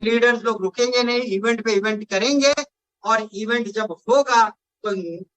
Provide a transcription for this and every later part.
Leaders लोग रुकेंगे नहीं, इवेंट पे इवेंट करेंगे, और इवेंट जब होगा तो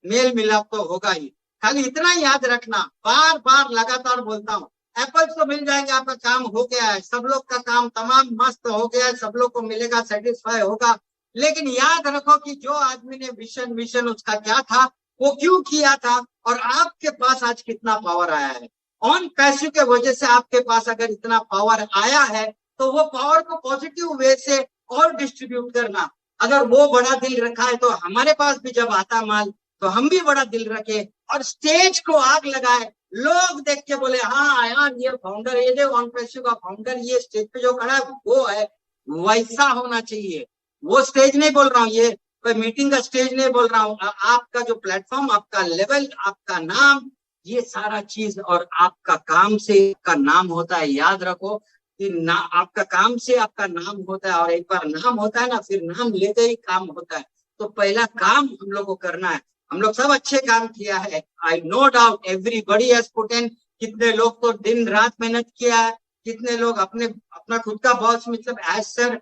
मेल मिलाप तो होगा ही। खाली इतना याद रखना, बार बार लगातार बोलता हूँ, एप्पल्स तो मिल जाएंगे, आपका काम हो गया है, सब लोग का काम तमाम मस्त हो गया है, सब लोग को मिलेगा, सेटिस्फाई होगा। लेकिन याद रखो कि जो आदमी ने विजन उसका क्या था, वो क्यों किया था, और आपके पास आज कितना पावर आया है। ऑन पैसिव के वजह से आपके पास अगर इतना पावर आया है, तो वो पावर को पॉजिटिव वे से और डिस्ट्रीब्यूट करना। अगर वो बड़ा दिल रखा है तो हमारे पास भी जब आता माल तो हम भी बड़ा दिल रखे और स्टेज को आग लगाए, लोग देख के बोले हाँ यार ये फाउंडर, ये जो ऑन पैसिव का फाउंडर, ये स्टेज पे जो खड़ा है वो है। वैसा होना चाहिए। वो स्टेज नहीं बोल रहा हूँ, ये कोई मीटिंग का स्टेज नहीं बोल रहा हूँ, आपका जो प्लेटफॉर्म, आपका लेवल, आपका नाम, ये सारा चीज, और आपका काम से आपका नाम होता है। याद रखो कि ना, आपका काम से आपका नाम होता है, और एक बार नाम होता है ना, फिर नाम लेते ही काम होता है। तो पहला काम हम लोग को करना है। हम लोग सब अच्छे काम किया है, I know doubt, everybody has put in. कितने लोग तो दिन रात मेहनत किया है, कितने लोग अपना खुद का बॉस, मतलब एज सर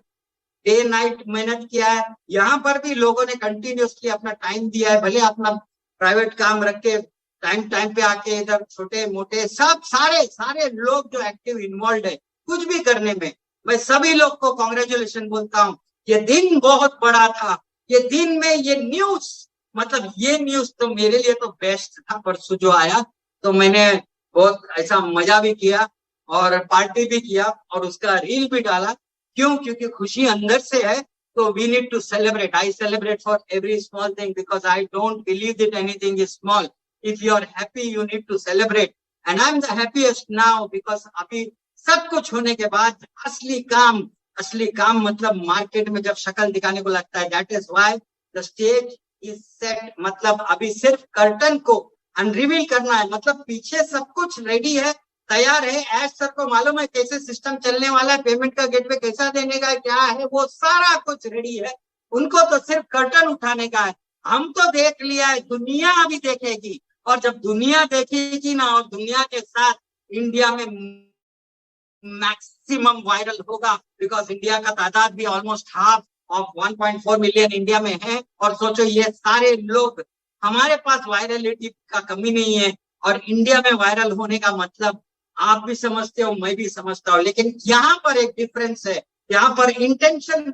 डे नाइट मेहनत किया है। यहाँ पर भी लोगों ने कंटिन्यूसली अपना टाइम दिया है, भले अपना प्राइवेट काम रख के टाइम टाइम पे आके इधर छोटे मोटे सब सारे लोग जो एक्टिव इन्वॉल्व है कुछ भी करने में, मैं सभी लोग को कॉन्ग्रेचुलेशन बोलता हूँ। ये दिन बहुत बड़ा था, ये दिन में ये न्यूज, मतलब ये न्यूज तो मेरे लिए तो बेस्ट था परसों जो आया। तो मैंने बहुत ऐसा मजा भी किया और पार्टी भी किया और उसका रील भी डाला। क्यों? क्योंकि खुशी अंदर से है, तो we need to celebrate. I celebrate for every small thing because I don't believe that anything is small. If you are happy you need to celebrate, and I am the happiest now because अभी सब कुछ होने के बाद असली काम मतलब market में जब शक्ल दिखाने को लगता है। That is why the stage is set. मतलब अभी सिर्फ कर्टन को अनरिवील करना है, मतलब पीछे सब कुछ रेडी है, तैयार है। एज सर को मालूम है कैसे सिस्टम चलने वाला है, पेमेंट का गेटवे कैसा देने का, क्या है, वो सारा कुछ रेडी है। उनको तो सिर्फ कर्टन उठाने का है। हम तो देख लिया है, दुनिया अभी देखेगी, और जब दुनिया देखेगी ना, और दुनिया के साथ इंडिया में मैक्सिमम वायरल होगा, बिकॉज इंडिया का तादाद भी almost half of 1.4 million India में है। और सोचो ये सारे लोग, हमारे पास वायरलिटी का कमी नहीं है, और इंडिया में वायरल होने का मतलब आप भी समझते हो, मैं भी समझता हूँ। लेकिन यहाँ पर एक डिफरेंस है, यहाँ पर इंटेंशन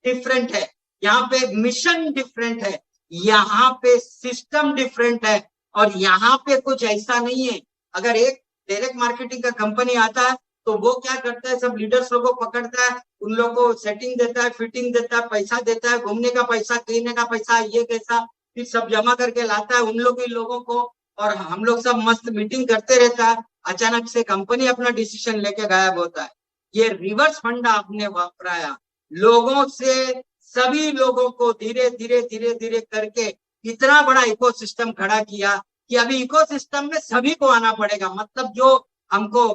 डिफरेंट है, यहाँ पे मिशन डिफरेंट है, यहाँ पे सिस्टम डिफरेंट है, और यहाँ पे कुछ ऐसा नहीं है। अगर एक डायरेक्ट मार्केटिंग का कंपनी आता है तो वो क्या करता है, सब लीडर्स लोगों को पकड़ता है, उन लोगों को सेटिंग देता है, फिटिंग देता है, पैसा देता है, घूमने का पैसा, कहने का पैसा, ये कैसा, फिर सब जमा करके लाता है उन लोगों को, और हम लोग सब मस्त मीटिंग करते रहता है। अचानक से कंपनी अपना डिसीजन लेके गायब होता है। ये रिवर्स फंडा आपने वापराया, लोगों से सभी लोगों को धीरे धीरे करके इतना बड़ा इकोसिस्टम खड़ा किया कि अभी इकोसिस्टम में सभी को आना पड़ेगा। मतलब जो हमको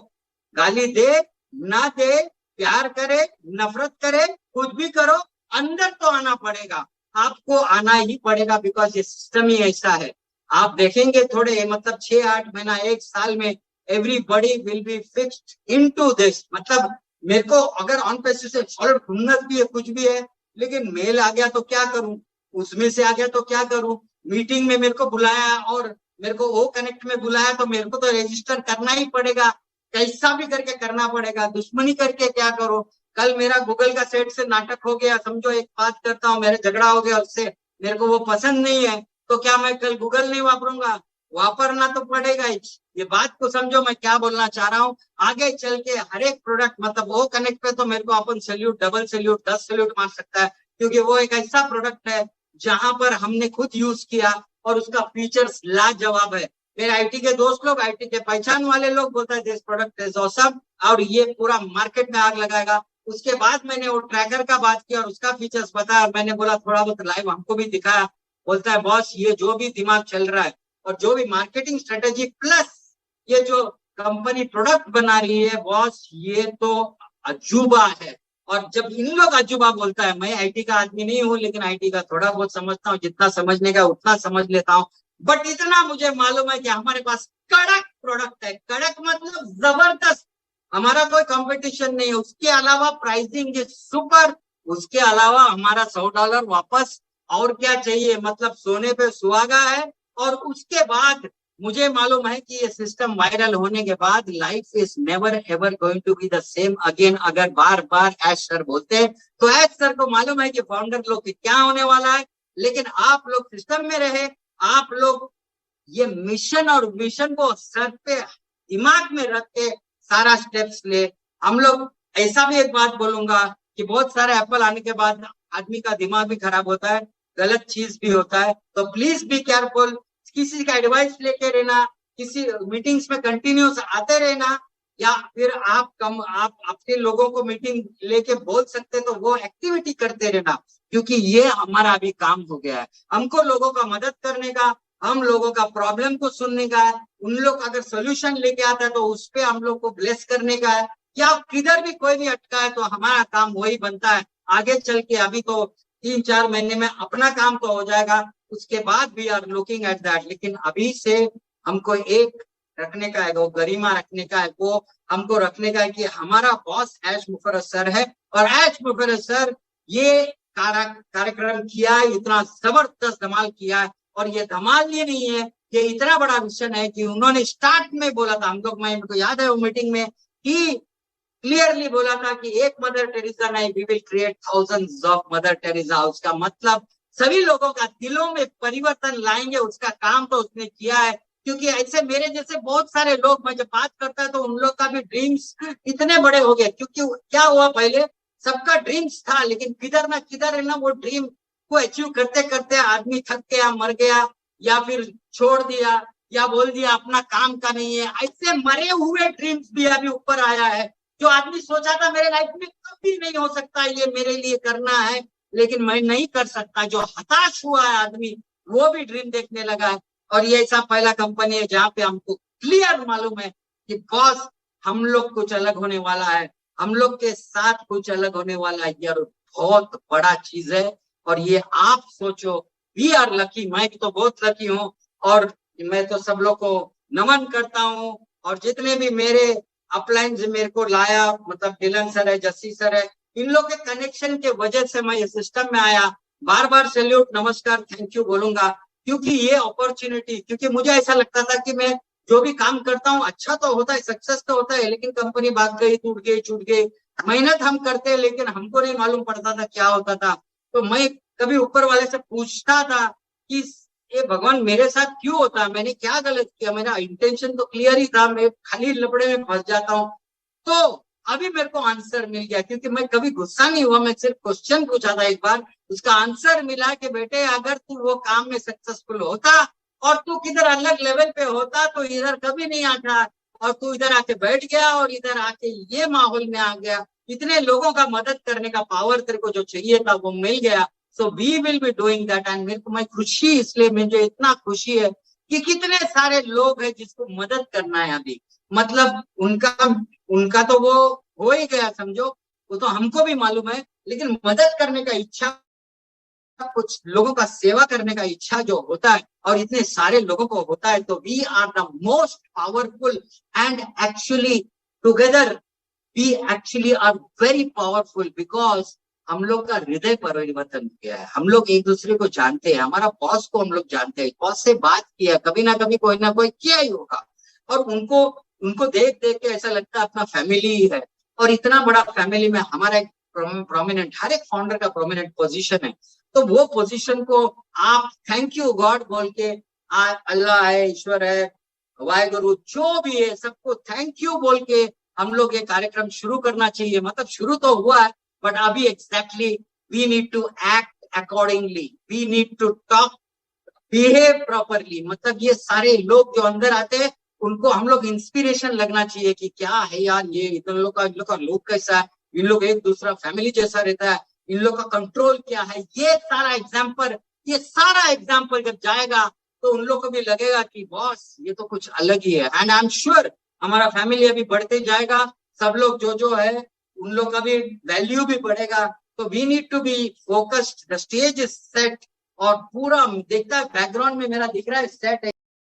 गाली दे ना दे, प्यार करे नफरत करे, कुछ भी करो, अंदर तो आना पड़ेगा, आपको आना ही पड़ेगा, बिकॉज ये सिस्टम ही ऐसा है। आप देखेंगे थोड़े, मतलब 6-8 महीना 1 साल में everybody will be fixed into this. मतलब मेरे को अगर ऑन पैसिव से सॉलिड हुनर भी है, कुछ भी है, लेकिन मेल आ गया तो क्या करूं, उसमें से आ गया तो क्या करूं, मीटिंग में मेरे को बुलाया और मेरे को वो कनेक्ट में बुलाया तो मेरे को तो रजिस्टर करना ही पड़ेगा, कैसा भी करके करना पड़ेगा, दुश्मनी करके क्या करो। कल मेरा गूगल का सेट से नाटक हो गया, समझो एक बात करता हूँ, मेरे झगड़ा हो गया उससे, मेरे को वो पसंद नहीं है, तो क्या मैं कल गूगल नहीं वापरूंगा? वापरना तो पड़ेगा ही। ये बात को समझो मैं क्या बोलना चाह रहा हूँ। आगे चल के हर एक प्रोडक्ट, मतलब वो कनेक्ट पे तो मेरे को अपन सैल्यूट, डबल सैल्यूट, 10 सैल्यूट मार सकता है, क्योंकि वो एक ऐसा प्रोडक्ट है जहां पर हमने खुद यूज किया और उसका फीचर्स लाजवाब है। मेरे आईटी के दोस्त लोग, आईटी के पहचान वाले लोग बोलते हैं दिस प्रोडक्ट इज ऑसम, और ये पूरा मार्केट में आग लगाएगा। उसके बाद मैंने वो ट्रैकर का बात किया और उसका फीचर्स बताया, मैंने बोला थोड़ा बहुत लाइव हमको भी दिखाया। बोलता है बॉस ये जो भी दिमाग चल रहा है और जो भी मार्केटिंग स्ट्रेटेजी प्लस ये जो कंपनी प्रोडक्ट बना रही है बॉस, ये तो अजूबा है। और जब इन लोग अजूबा बोलता है, मैं आईटी का आदमी नहीं हूँ, लेकिन आईटी का थोड़ा बहुत समझता हूँ, जितना समझने का उतना समझ लेता हूँ। बट इतना मुझे मालूम है कि हमारे पास कड़क प्रोडक्ट है, कड़क मतलब जबरदस्त, हमारा कोई कंपटीशन नहीं है। उसके अलावा प्राइसिंग इज सुपर, उसके अलावा हमारा $100 वापस, और क्या चाहिए, मतलब सोने पे सुहागा है। और उसके बाद मुझे मालूम है कि ये सिस्टम वायरल होने के बाद life is never ever going to be the same again. अगर बार बार ऐश सर बोलते हैं तो ऐश सर को मालूम है कि फाउंडर लोग की क्या होने वाला है, लेकिन आप लोग सिस्टम में रहे, आप लोग ये मिशन और विशन को सर पे दिमाग में रख के सारा स्टेप्स ले। हम लोग, ऐसा भी एक बात बोलूंगा कि बहुत सारे एप्पल आने के बाद आदमी का दिमाग भी खराब होता है, गलत चीज भी होता है, तो प्लीज बी केयरफुल। किसी का एडवाइस लेके रहना, किसी मीटिंग्स में कंटिन्यूस आते रहना, या फिर आप अपने लोगों को मीटिंग लेके बोल सकते तो वो एक्टिविटी करते रहना, क्योंकि ये हमारा अभी काम हो गया है। हमको लोगों का मदद करने का, हम लोगों का प्रॉब्लम को सुनने का है, उन लोग अगर सोल्यूशन लेके आता है तो उस पे हम लोग को ब्लेस करने का है, या किधर भी कोई भी अटका है तो हमारा काम वही बनता है आगे चल के। अभी तो 3-4 महीने में अपना काम तो हो जाएगा, उसके बाद we are looking at that, लेकिन अभी से हमको एक रखने का है, वो गरिमा रखने का है, वो हमको रखने का है कि हमारा बॉस ऐश मुफर्रस सर है, और ऐश मुफर्रस सर ये कार्यक्रम किया है, इतना जबरदस्त धमाल किया है। और ये धमाल ये नहीं है, ये इतना बड़ा मिशन है कि उन्होंने स्टार्ट में बोला था, हम लोग, मैं इनको याद है वो मीटिंग में, कि क्लियरली बोला था कि एक मदर टेरेसा नहीं, we will create thousands of Mother Teresa. उसका मतलब सभी लोगों का दिलों में परिवर्तन लाएंगे, उसका काम तो उसने किया है। क्योंकि ऐसे मेरे जैसे बहुत सारे लोग, मैं जब बात करता है तो उन लोग का भी ड्रीम्स इतने बड़े हो गए, क्योंकि क्या हुआ, पहले सबका ड्रीम्स था, लेकिन किधर ना किधर है ना, वो ड्रीम को अचीव करते करते आदमी थक गया, मर गया, या फिर छोड़ दिया, या बोल दिया अपना काम का नहीं है। ऐसे मरे हुए ड्रीम्स भी अभी ऊपर आया है, जो आदमी सोचा था मेरे लाइफ में कभी नहीं हो सकता, ये मेरे लिए करना है लेकिन मैं नहीं कर सकता, जो हताश हुआ है आदमी, वो भी ड्रीम देखने लगा है। और ये ऐसा पहला कंपनी है जहां पे हमको क्लियर मालूम है कि बॉस, हम लोग कुछ अलग होने वाला है, हम लोग के साथ कुछ अलग होने वाला है, यार बहुत बड़ा चीज है। और ये आप सोचो, वी आर लकी, मैं तो बहुत लकी हूँ, और मैं तो सब लोग को नमन करता हूँ। और जितने भी मेरे अपलाइन मेरे को लाया, मतलब डिलन सर है, जस्सी सर है, इन लोग के कनेक्शन के वजह से मैं ये सिस्टम में आया। बार बार सैल्यूट, नमस्कार, थैंक यू बोलूंगा, क्योंकि ये अपॉर्चुनिटी, क्योंकि मुझे ऐसा लगता था कि मैं जो भी काम करता हूँ अच्छा तो होता है, सक्सेस तो होता है, लेकिन कंपनी भाग गई, टूट गई, छूट गई। मेहनत हम करते हैं लेकिन हमको नहीं मालूम पड़ता था क्या होता था। तो मैं कभी ऊपर वाले से पूछता था कि ये भगवान मेरे साथ क्यों होता है, मैंने क्या गलत किया, मेरा इंटेंशन तो क्लियर ही था, मैं खाली लपड़े में फंस जाता हूँ। तो अभी मेरे को आंसर मिल गया, क्योंकि मैं कभी गुस्सा नहीं हुआ, मैं सिर्फ क्वेश्चन पूछा था एक बार, उसका आंसर मिला कि बेटे अगर तू वो काम में सक्सेसफुल होता और तू किधर अलग लेवल पे होता तो इधर कभी नहीं आता, और तू इधर आके बैठ गया और इधर आके ये माहौल में आ गया, इतने लोगों का मदद करने का पावर तेरे को जो चाहिए था वो मिल गया। So we will be doing that. And मेरे को, मैं खुशी, इसलिए मुझे इतना खुशी है कि कितने सारे लोग हैं जिसको मदद करना है अभी, मतलब उनका उनका तो वो हो ही गया समझो, वो तो हमको भी मालूम है, लेकिन मदद करने का इच्छा, कुछ लोगों का सेवा करने का इच्छा जो होता है और इतने सारे लोगों को होता है, तो we are the most powerful, and actually together we actually are very powerful, because हम लोग का हृदय परिवर्तन किया है, हम लोग एक दूसरे को जानते हैं, हमारा बॉस को हम लोग जानते हैं, बॉस से बात किया, कभी ना कभी कोई ना कोई किया ही होगा, और उनको उनको देख देख के ऐसा लगता है अपना फैमिली ही है। और इतना बड़ा फैमिली में हमारा एक प्रोमिनेंट, हर एक फाउंडर का प्रोमिनेंट पोजीशन है, तो वो पोजीशन को आप थैंक यू गॉड बोल के, अल्लाह है, ईश्वर है, वाहेगुरु, जो भी है, सबको थैंक यू बोल के हम लोग ये कार्यक्रम शुरू करना चाहिए। मतलब शुरू तो हुआ है, बट अभी exactly we need to act accordingly, we need to talk, behave properly. मतलब ये सारे लोग जो अंदर आते हैं उनको हम लोग इंस्पिरेशन लगना चाहिए कि क्या है यार, ये इन लोग का लोग कैसा है, इन लोग एक दूसरा फैमिली जैसा रहता है, इन लोग का कंट्रोल क्या है, ये सारा एग्जाम्पल जब जाएगा तो उन लोग को भी लगेगा कि बॉस ये तो कुछ अलग ही है। एंड आई एम श्योर हमारा फैमिली अभी बढ़ते जाएगा, सब लोग जो है उन लोग का भी वैल्यू भी बढ़ेगा। तो we need to be focused, the stage is set, और पूरा देखता है बैकग्राउंड में मेरा दिख रहा है सेट है।